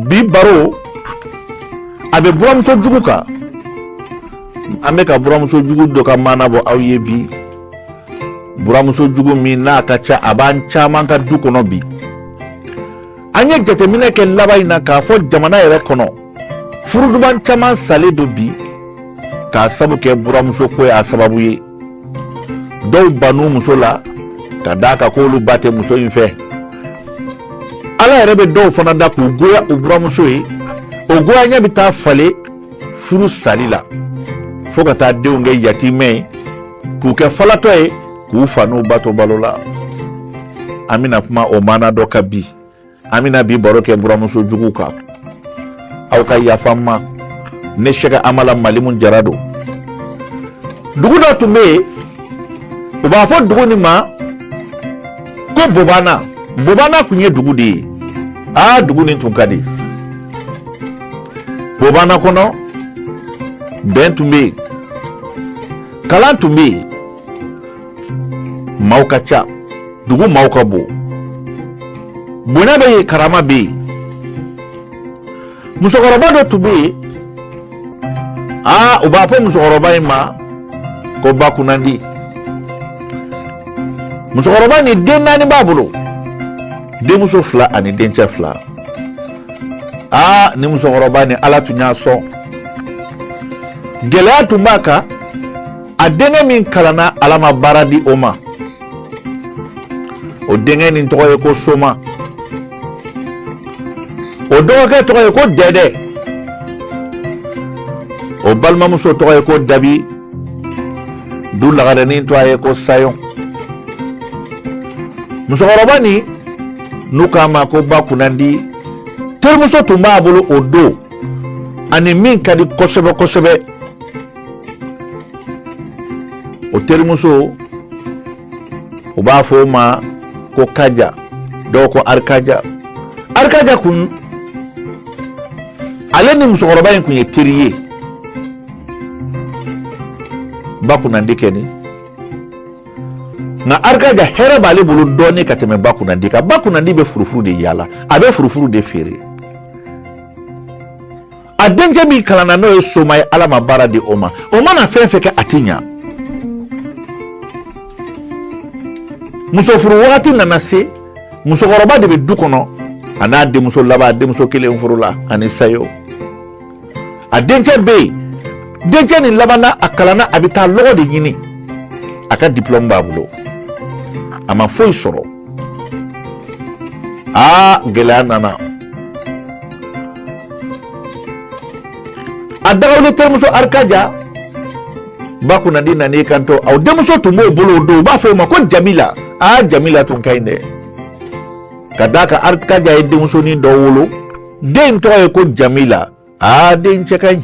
bi baro abe buramuso jugu ka an bɛ ka buramuso jugu dɔ ka mana bɔ aw ye bi buramuso jugu min n'a ka ca a b'an caman ka du kɔnɔ bi an ye jateminɛ kɛ laban in na k'a fɔ jamana yɛrɛ kɔnɔ furuduban caman salen don bi k'a sabu kɛ buramuso ko y'a sababu ye dɔw banu muso la ka d'a kan k'olu ba tɛ muso in fɛ ala yɛrɛ bɛ dɔw fana da k'u goya u buramuso ye o goya ɲɛ bɛ taa falen furu sali la fo ka taa denw kɛ yatimɛ ye k'u kɛ falatɔ ye k'u fa n'u ba to balo la an bɛna kuma o maana dɔ ka bi an bɛna bi baro kɛ buramuso jugu kan aw ka yafa n ma ne Sɛki Amala Malimu Jara don dugu dɔ tun bɛ yen u b'a fɔ dugu nin ma ko Bobana tun ye dugu de ye dugu nin tun ka di Bobana kɔnɔ bɛn tun bɛ yen kalan tun bɛ yen maaw ka ca dugu maaw ka bon bonya bɛ yen karama bɛ yen musokɔrɔba dɔ tun bɛ yen u b'a fɔ musokɔrɔba in ma ko Bakunandi musokɔrɔba ni den 4 b'a bolo denmuso 2 ani dencɛ 2 ni musokɔrɔba ni ala tun y'a sɔn gɛlɛya tun b'a kan a denkɛ min kalanna ala ma baara di o ma o denkɛ nin tɔgɔ ye ko Soma o dɔgɔkɛ tɔgɔ ye ko Dɛdɛ o balimamuso tɔgɔ ye ko Dabi du lagarenin tɔgɔ ye ko Sayon musokɔrɔba ni n'u k'a ma ko Bakunandi terimuso tun b'a bolo o don ani min ka di kosɛbɛ kosɛbɛ o terimuso u b'a fɔ o ma ko Kaja dɔw ko Arikaja kun ale ni musokɔrɔba in kun ye teri ye Bakunandi kɛni nka Arikaja hɛrɛ b'ale bolo dɔɔnin ka tɛmɛ Bakunandi kan Bakunandi bɛ furufuru de yaala a bɛ furufuru de feere a dencɛ min kalanna n'o ye Soma ye ala ma baara di o ma o mana fɛn fɛn kɛ a ti ɲa muso furu wagati nana se musokɔrɔba de bɛ du kɔnɔ a n'a denmuso laban denmuso 1 furula ani Sayo a dencɛ bɛ yen dencɛ nin labanna a kalanna a bɛ taa lɔgɔ de ɲini a ka diplôme b'a bolo a ma foyi sɔrɔ gɛlɛya nana a dagawuli terimuso Arikaja Bakunandi nan'i kanto aw denmuso tun b'o bolo o don u b'a fɔ o ma ko Jamila Jamila tun ka ɲi dɛ ka d'a kan Arikaja ye denmusonin dɔ wolo den tɔgɔ ye ko Jamila den cɛ ka ɲi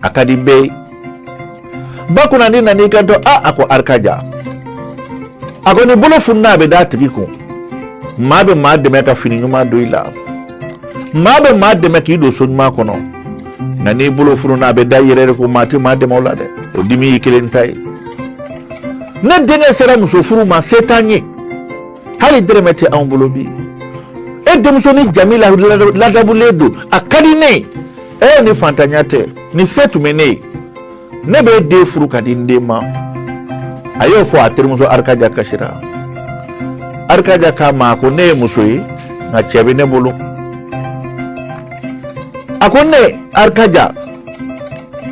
a ka di bɛɛ ye Bakunandi nan'i kanto a ko Arikaja a ko ni bolo fununa a bɛ d'a tigi kun maa bɛ maa dɛmɛ ka fini ɲuman don i la maa bɛ maa dɛmɛ k'i don so ɲuman kɔnɔ nka n'i bolo fununa a bɛ da yɛrɛ de ko maa tɛ maa dɛmɛ o la dɛ o dimi y'i kelen ta ye ne denkɛ sera muso furu ma se t'an ye hali dɛrɛmɛ tɛ anw bolo bi e denmuso ni Jamila ladabulen don a ka di ne ye ni fantanya tɛ ni se tun bɛ ne ye ne bɛ den furu ka di n den ma a y'o fɔ a terimuso Arikaja kasira Arikaja k'a ma ko ne ye muso ye nka cɛ bɛ ne bolo a ko ne Arikaja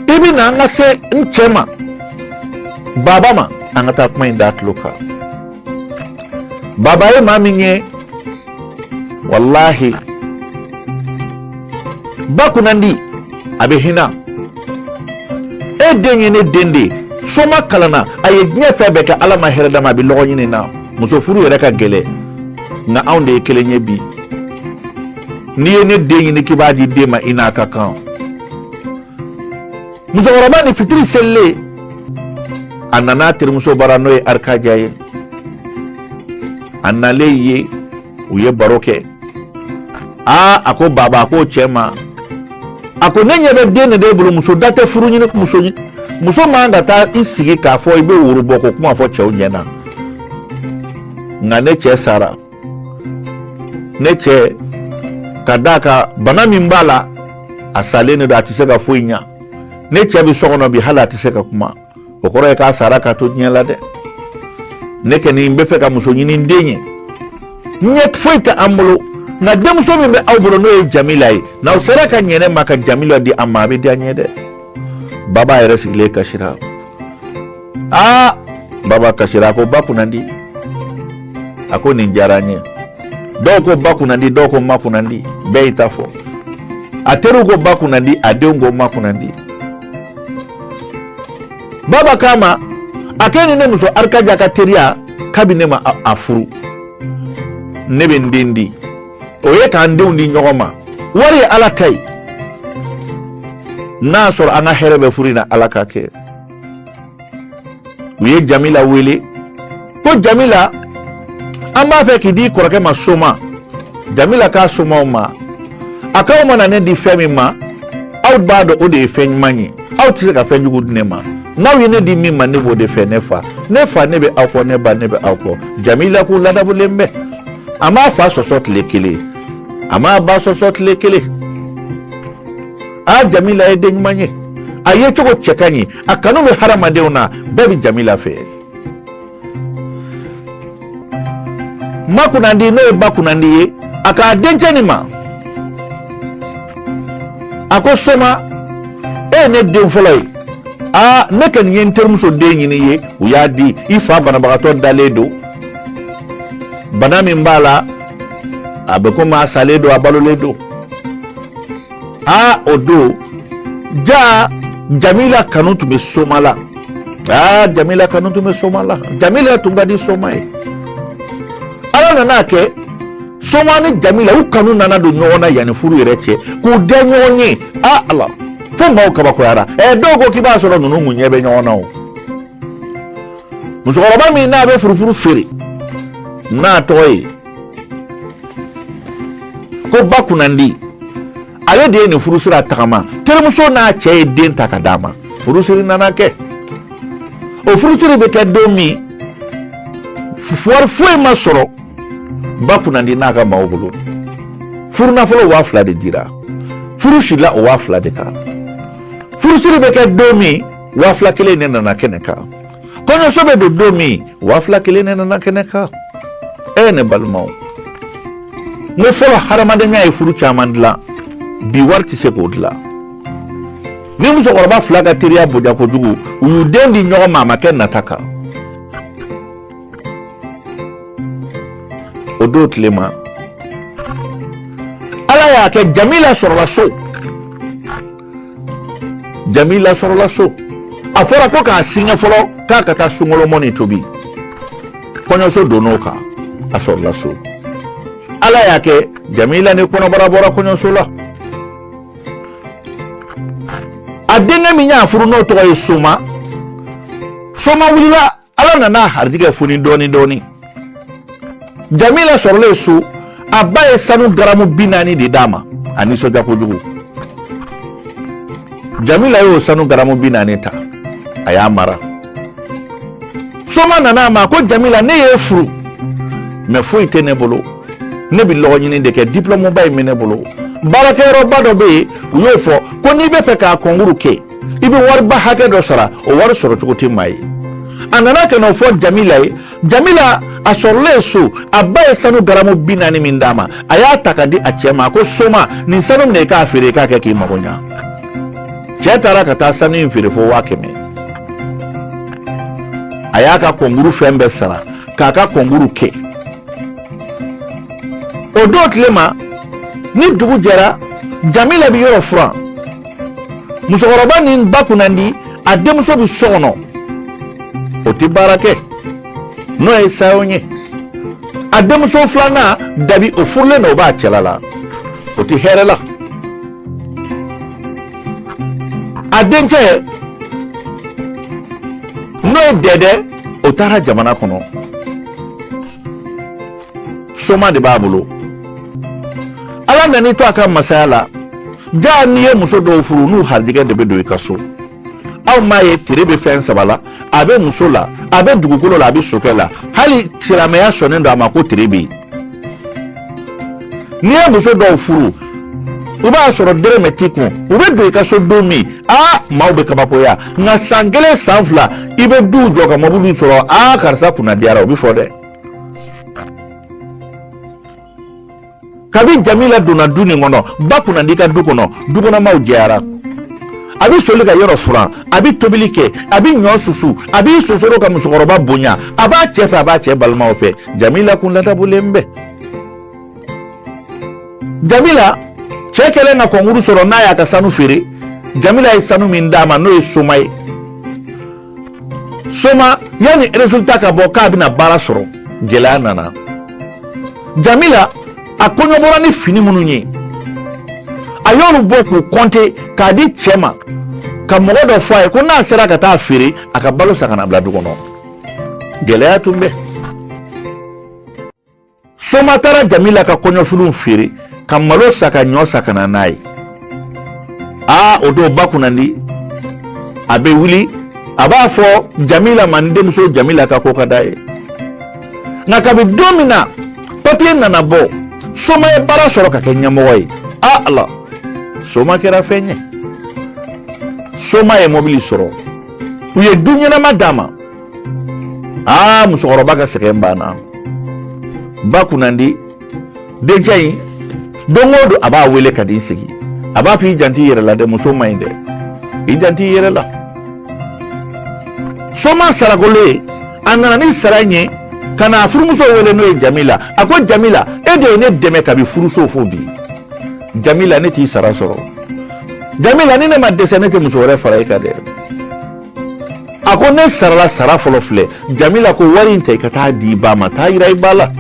i bɛ na an ka se n cɛ ma baba ma an ka taa kuma in da tulo kan baba ye maa min ye wallahi Bakunandi a bɛ hinɛ e den ye ne den de Soma kalanna a ye diɲɛ fɛn bɛɛ kɛ ala ma hɛrɛ d'a ma a bɛ lɔgɔ ɲini na muso furu yɛrɛ ka gɛlɛ nka anw de ye kelen ye bi n'i ye ne den ɲini k'i b'a di den ma i n'a ka kan musokɔrɔba ni fitiri selilen a nana terimuso bara n'o ye Arikaja ye a nalen ye u ye baro kɛ a ko baba a ko cɛ ma a ko ne ɲɛ bɛ den de bolo muso da tɛ furu ɲini muso man ka taa i sigi k'a fɔ i bɛ woro bɔ ko kuma fɔ cɛw ɲɛna nka ne cɛ sara ne cɛ kadaka bana min bala asalene do atiseka foinya ne chabi sokono bi hala atiseka kuma okoro ka saraka to nyela de ne ke ni mbe feka muso nyini ndenye nyet foita ambulo na dem so mbe awbulo no e Jamila yi na saraka nyene maka Jamila di amabe di anyede baba ere sigile kashira baba kashira ko bakunandi ako ninjaranye doko bakunandi doko makunandi beitafo ateru go bakunandi adengo makunandi baba kama akeni ne muso arkaja kateria kabine ma afuru nebe ndindi oye ka ndeundi nyogoma wari alakai nasor anga herebe furina alakake uye Jamila wele ko Jamila amba fe kidi korake ma soma Jamila ka soma ma akaw mana ne di femi ma out bado o de fen manyi out se ka fen jugu ne ma now yene di mi ma ne bo de fe nefa nebe akọ neba nebe akọ Jamila ku lada bulembe ama fa sosot lekele ama ba sosot lekele Jamila e de manye aye choko chekanyi akanu me harama de una baby Jamila fe makunandi no bakunandi aka denjeni ma ako soma ne den folay ne kan yen termuso de nyini ye uyadi ifa bana bagato daledo bana min bala abeko ma saledo abaloledo odo ja Jamila kanutu me somala Jamila kanutu me somala Jamila tungadi somae ala nana ke soma ni Jamila u kanu nana do nyona yani furu yereche ku de nyonye ala fo ma o kabako yara dogo ki ba so no munye be nyona o musoro ba mi na be furu fere na toyi ko bakunandi ale de ne furu sira takama termuso na che den takadama furu siri nana ke o furu siri be ke domi fuwar fuwe masoro bakunandi naga mawbulu furu na folo wafla de dira furu shila o wafla de ka furu siri be ke domi wafla kele ne nana keneka kono sobe do domi wafla kele ne nana keneka ne balmaw mo folo haramade nyaay furu chamandla bi warti se ko dla ni muso korba flaga teria boja ko jugu uyu dendi nyogo mama ken nataka odot lema ala ya ke Jamila soro la so afora ko ka singa folo ka kata sungolo moni tobi konyo so donoka asoro la so ala ya ke Jamila ne kono bora konyo so la adenga minya furu no to e soma wulila ala nana hardiga funi doni Jamila sorle su abaye sanu garamu binani de dama ani soja ko jugu Jamila yo sanu garamu binani ta aya mara soma nana ma ko Jamila ne ye furu me foi tene bolo ne bi lo nyini de ke diplôme bay mene bolo barake roba do be yo fo ko ni be fe ka konguru ke ibi war ba hake do sara o war soro chukuti mai anana ke no fo Jamila asorle su abaye sanu garamu binani mindama aya takadi achema ko soma ni sanu ne ka afire ka ke ki magonya chetara kata sanu infire fo wakeme aya ka konguru fembe sara kaka konguru ke odot lema ni dugu jara Jamila bi yoro fran musokoroba ni bakunandi ademuso bi sono oti barake no e sayonye ademuso flana dabi ofurle no ba chelala oti herela adenche no dede otara jamana kono soma de babulo ala nani to aka masala ja niye muso do furu nu hardiga de be do ikaso aw maye tirebe fen sabala abe muso la abe dugukolo la abe sokela hali tiramaya sonendo amako tirebe ni ye muso dɔw furu u b'a sɔrɔ dɛrɛmɛ t'i kun u bɛ don i ka so don min maaw bɛ kabakoya nka san 1 san 2 i bɛ du jɔ ka mobili sɔrɔ karisa kunna diyara o bɛ fɔ dɛ. kabi Jamila donna du nin kɔnɔ ba kunna di ka du kɔnɔ dukɔnɔmaw jɛyara a bɛ soli ka yɔrɔ furan a bɛ tobili kɛ a bɛ ɲɔ susu a bɛ sosoro ka musokɔrɔba bonya a b'a cɛ fɛ a b'a cɛ balimaw fɛ Jamila kun ladabulen bɛ. Jamila cɛ kɛlen ka kɔnkuru sɔrɔ n'a y'a ka sanu feere Jamila ye sanu min d'a ma n'o ye Soma ye. Soma yanni résultat ka bɔ k'a bɛna baara sɔrɔ gɛlɛya nana. Jamila a kɔɲɔbɔra ni fini minnu ye a y'olu bɔ k'u compter k'a di cɛ ma ka mɔgɔ dɔ fɔ a ye ko n'a sera ka taa feere a ka balo san ka na bila du kɔnɔ gɛlɛya tun bɛ. Soma taara Jamila ka kɔɲɔfiniw feere ka malo sa ka ɲɔ sa ka na n'a ye o don ba kunnandi a bɛ wuli a b'a fɔ Jamila ma n denmuso Jamila ka ko ka d'a ye nka kabi don min na papier nana bɔ Soma ye baara sɔrɔ ka kɛ ɲɛmɔgɔ ye ala Soma kɛra fɛn ye. Soma ye mobili sɔrɔ u ye du ɲɛnama d'a ma musokɔrɔba ka sɛgɛn banna. Ba kunnandi dencɛ in don o don a b'a wele ka di sigi a b'a fɔ i janti yɛrɛ la dɛ muso man ɲi dɛ i janti yɛrɛ la. Soma sarakolen a nana ni sara ɲɛ ka na furumuso wele n'o ye Jamila a ko Jamila e de ye ne dɛmɛ kabi furuso fo bi Jamila ne t'i sara sɔrɔ Jamila ni ne ma dɛsɛ ne tɛ muso wɛrɛ fara i kan dɛ a ko ne sarala sara fɔlɔ filɛ Jamila ko wari in ta i ka taa di i ba ma taa yira i ba la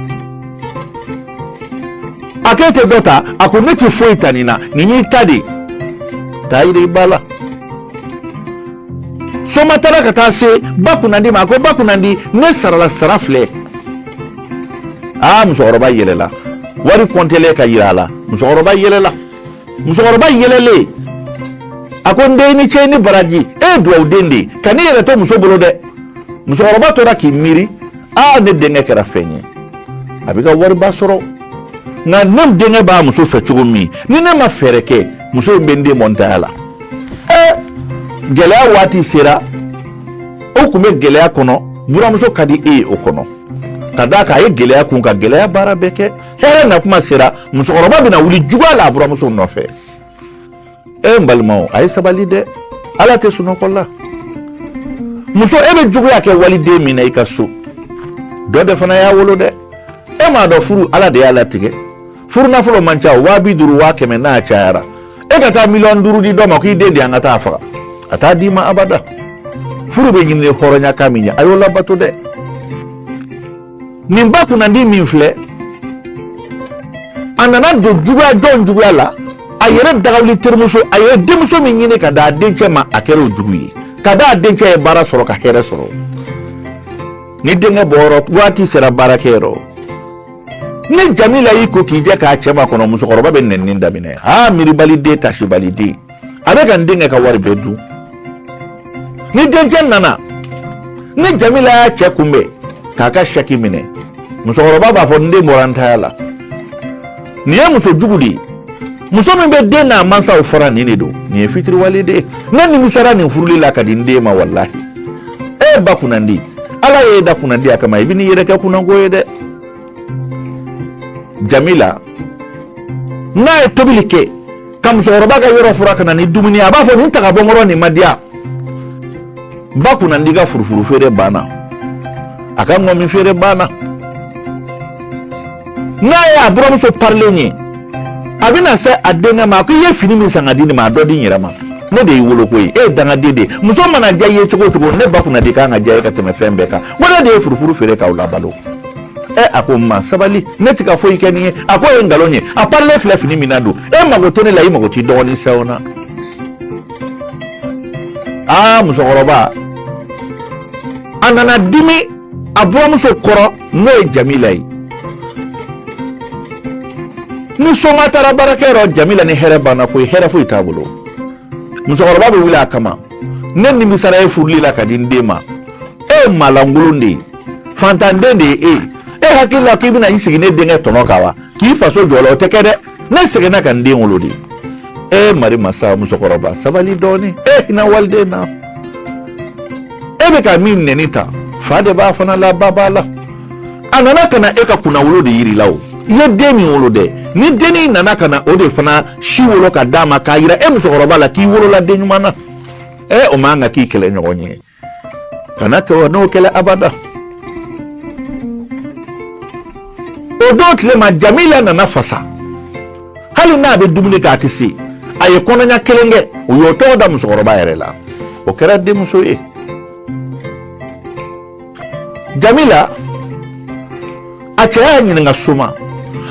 a k'e tɛ dɔ ta a ko ne tɛ foyi ta nin na nin y'i ta de taa yira i ba la. Soma taara ka taa se ba kunnandi ma a ko ba kunnandi ne sarala sara filɛ musokɔrɔba yɛlɛla wari kɔntelen ka yira a la musokɔrɔba yɛlɛla musokɔrɔba yɛlɛlen a ko n den ni cɛ ni baraji e ye dugawuden de ye ka ne yɛrɛ to muso bolo dɛ musokɔrɔba tora k'i miiri ne denkɛ kɛra fɛn ye a bɛ ka wariba sɔrɔ nka ne denkɛ b'a muso fɛ cogo min ni ne ma fɛɛrɛ kɛ muso in bɛ n den mɔntanya la gɛlɛya waati sera o tun bɛ gɛlɛya kɔnɔ buramuso ka di e ye o kɔnɔ ka d'a kan a ye gɛlɛya kun ka gɛlɛya baara bɛɛ kɛ hɛrɛ na kuma sera musokɔrɔba bɛna wuli juguya la a buramuso nɔfɛ n balimaw a ye sabali dɛ ala tɛ sunɔgɔ la muso e bɛ juguya kɛ waliden min na i ka so dɔ de fana y'a wolo dɛ e m'a dɔn furu ala de y'a latigɛ furu nafolo man ca 50,000 100,000 n'a cayara e ka taa 5,000,000 di dɔ ma k'i den di an ka taa faga a t'a d'i ma abada furu bɛ ɲini hɔrɔnya kan min ye a y'o labato dɛ nin ba kunnandi min filɛ a nana don jɔn juguya la a yɛrɛ dagawuli terimuso a ye denmuso min ɲini ka d'a dencɛ ma a kɛra o jugu ye ka d'a dencɛ ye baara sɔrɔ ka hɛrɛ sɔrɔ ni denkɛ bɔyɔrɔ waati sera baarakɛyɔrɔ ni Jamila y'i ko k'i jɛ k'a cɛ ma kɔnɔ musokɔrɔba bɛ nɛnini daminɛ miiribaliden tasibaliden a bɛ ka n denkɛ ka wari bɛɛ dun ni dencɛ nana ni Jamila y'a cɛ kunbɛn k'a ka sɛki minɛ musokɔrɔba b'a fɔ n den bɔra n taya la nin ye muso jugu de ye muso min bɛ den n'a mansaw fɔra nin de don nin ye fitiriwaleden ne nimisara nin furuli la ka di n den ma walahi ba kunnandi ala ye da kunnandi a kama i bɛ n'i yɛrɛ kɛ kunnanko ye dɛ Jamila n'a ye tobili kɛ ka musokɔrɔba ka yɔrɔ fura ka na ni dumuni a b'a fɔ nin ta ka bɔ n kɔrɔ nin ma diya ba kunnandi ka furufuru feere banna a ka ŋɔmi feere banna n'a ye a buramuso parilen ye a bɛna se a denkɛ ma a ko i ye fini min san ka di nin ma a dɔ di n yɛrɛ ma ne de y'i wolo ko ye e ye dangaden de ye muso mana diya i ye cogo o cogo ne ba kunnandi kan ka diya e ka tɛmɛ fɛn bɛɛ kan ko ne de ye furufuru feere k'aw labalo a ko ma sabali ne tɛ ka foyi kɛ nin ye a ko ye nkalon ye a parilen filɛ fini min na don e mago tɛ ne la i mago t'i dɔgɔnin sɛw na musokɔrɔba a nana dimi a buramuso kɔrɔ n'o ye Jamila ye ni Soma taara baarakɛyɔrɔ Jamila ni hɛrɛ banna koyi hɛrɛ foyi t'a bolo musokɔrɔba bɛ wuli a kama ne nimisara e furuli la ka di n den ma e ye maalankolon de ye fantanden de ye e hakili la k'i bɛna i sigi ne denkɛ tɔnɔ kan wa k'i faso jɔla o tɛ kɛ dɛ ne seginna ka n den wolo de mari masa musokɔrɔba sabali dɔɔni hinɛ waliden na bɛ ka min nɛni ta fa de b'a fana la ba b'a la a nana ka na e ka kunna wolo de yiri la o i ye den min wolo dɛ ni dennin nana ka na o de fana si wolo ka d'a ma k'a yira musokɔrɔba la k'i wolola den ɲuman na o man ka k'i kɛlɛ ɲɔgɔn ye kana kɛ n'o kɛlɛ abada o don tile ma Jamila nana fasa hali n'a bɛ dumuni kɛ a tɛ se a ye kɔnɔɲa kelen kɛ o y'o tɔgɔ da musokɔrɔba yɛrɛ la o kɛra denmuso ye Jamila a cɛ y'a ɲininka suma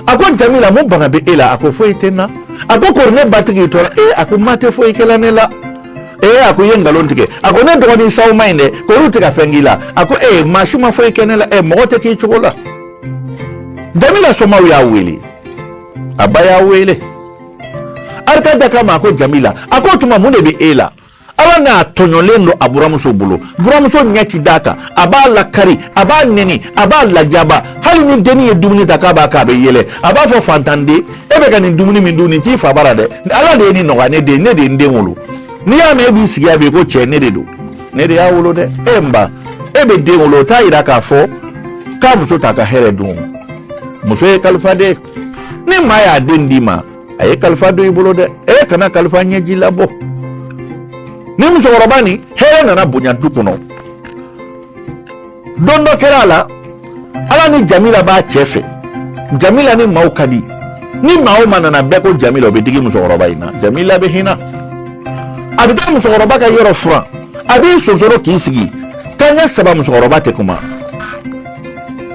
a ko Jamila mun bana bɛ e la a ko foyi tɛ n na a ko kɔri ne batigi tora a ko ma tɛ foyi kɛla ne la a ko i ye nkalon tigɛ a ko ne dɔgɔnin saw ma ɲi dɛ k'olu tɛ ka fɛn k'i la a ko maa si ma foyi kɛ ne la mɔgɔ tɛ k'i cogo la Jamila somaw y'a wele a ba y'a wele alika da kama a ko Jamila a ko tuma mun de bɛ e la ala n'a tɔɲɔlen don a buramuso bolo buramuso ɲɛ ti d'a kan a b'a lakari a b'a nɛni a b'a lajaba hali ni dennin ye dumuni ta k'a b'a bɛ yɛlɛ a b'a fɔ fantanden e bɛ ka nin dumuni min dun nin t'i fa bara dɛ ala de ye nin nɔgɔya ne de ye n den wolo n'i y'a mɛn e b'i sigi a bɛ ko cɛ ne de don ne de y'a wolo dɛ n ba e bɛ den wolo o t'a yira k'a fɔ k'a muso t'a ka hɛrɛ dun muso ye kalifa de ni maa y'a den d'i ma a ye kalifa don i bolo dɛ kana kalifa ɲɛji labɔ ni musokɔrɔba ni hɛrɛ nana bonya du kɔnɔ don dɔ kɛra a la ala ni Jamila b'a cɛ fɛ Jamila ni maaw ka di ni maa o maa nana bɛɛ ko Jamila o bɛ digi musokɔrɔba in na Jamila bɛ hinɛ a bɛ taa musokɔrɔba ka yɔrɔ furan a b'i sonsoro k'i sigi kanɲɛ 3 musokɔrɔba tɛ kuma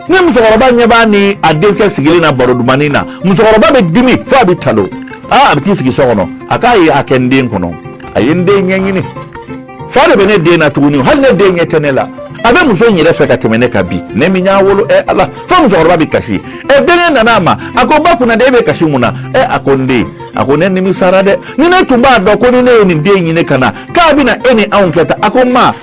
ni musokɔrɔba ɲɛ b'a ni a dencɛ sigilen na baro dumanin na musokɔrɔba bɛ dimi fo a bɛ talo a bɛ t'i sigi so kɔnɔ a k'a ye a kɛ n den kɔnɔ a ye n den ɲɛɲini fa de bɛ ne den na tuguni hali ne den ɲɛ tɛ ne la a bɛ muso in yɛrɛ fɛ ka tɛmɛ ne kan bi ne min y'a wolo ala fo musokɔrɔba bɛ kasi denkɛ nana a ma a ko ba kunna de e bɛ kasi mun na a ko n den a ko ne nimisara dɛ ni ne tun b'a dɔn ko ni ne ye nin den ɲini ka na k'a bɛna e ni anw kɛ tan a ko ma